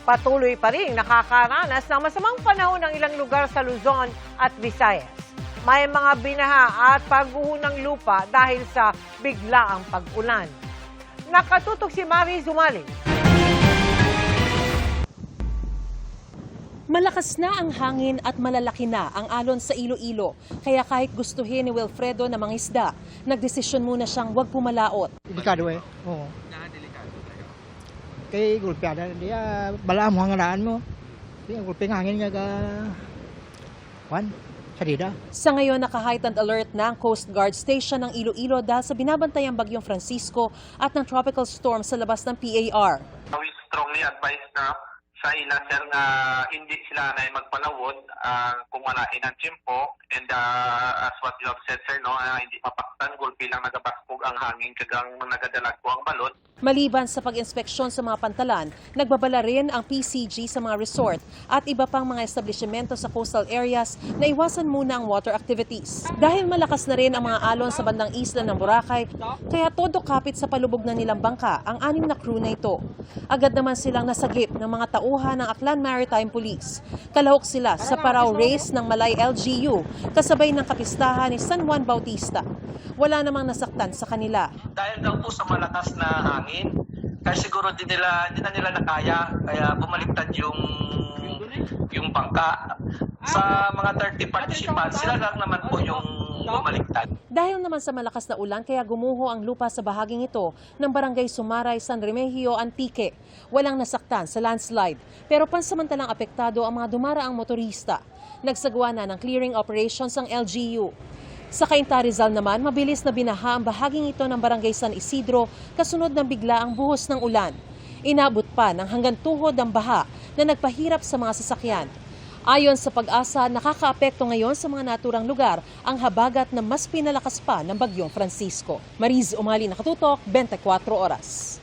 Patuloy pa rin nakakaranas ng masamang panahon ng ilang lugar sa Luzon at Visayas. May mga binaha at pagguho ng lupa dahil sa biglaang pag-ulan. Nakatutok si Mari Zumali. Malakas na ang hangin at malalaki na ang alon sa Iloilo. Kaya kahit gustuhin ni Wilfredo na mangisda, nagdesisyon muna siyang huwag pumalaot. Delikado eh. Oo. Kay gulpiada, dia bala mo hangaraan mo. Dia gulping hangin nga ka sarida. Sa ngayon, naka-heightened alert na ang Coast Guard Station ng Iloilo dahil sa binabantayang bagyong Francisco at ng tropical storm sa labas ng PAR. We strongly advise na sa ila sir nga hindi sila na magpalawod kung walain ang tiyempo and as what you have said sir no hindi mapaktan gulpi lang nagabaskog ang hangin kagang nagadalag ko ang balot. Maliban sa pag-inspeksyon sa mga pantalan, nagbabala rin ang PCG sa mga resort at iba pang mga establishmento sa coastal areas na iwasan muna ang water activities. Dahil malakas na rin ang mga alon sa bandang isla ng Boracay, kaya todo kapit sa palubog na nilang bangka ang 6 na crew na ito. Agad naman silang nasagip ng mga tauhan ng Aklan Maritime Police. Kalahok sila sa Parao Race ng Malay LGU, kasabay ng kapistahan ni San Juan Bautista. Wala namang nasaktan sa kanila. Dahil daw po sa malakas na hangin, kaya siguro di na nila nakaya, kaya bumaliktad yung bangka. Sa mga 30 participants, sila lang naman po yung bumaliktad. Dahil naman sa malakas na ulan, kaya gumuho ang lupa sa bahaging ito ng Barangay Sumaray, San Remigio, Antique. Walang nasaktan sa landslide, pero pansamantalang apektado ang mga dumaraang motorista. Nagsagawa na ng clearing operations ang LGU. Sa Cainta, Rizal naman, mabilis na binaha ang bahaging ito ng Barangay San Isidro kasunod ng biglaang buhos ng ulan. Inabot pa ng hanggang tuhod ang baha na nagpahirap sa mga sasakyan. Ayon sa Pag-asa, nakakaapekto ngayon sa mga naturang lugar ang habagat na mas pinalakas pa ng bagyong Francisco. Mariz Umali, Nakatutok, 24 Oras.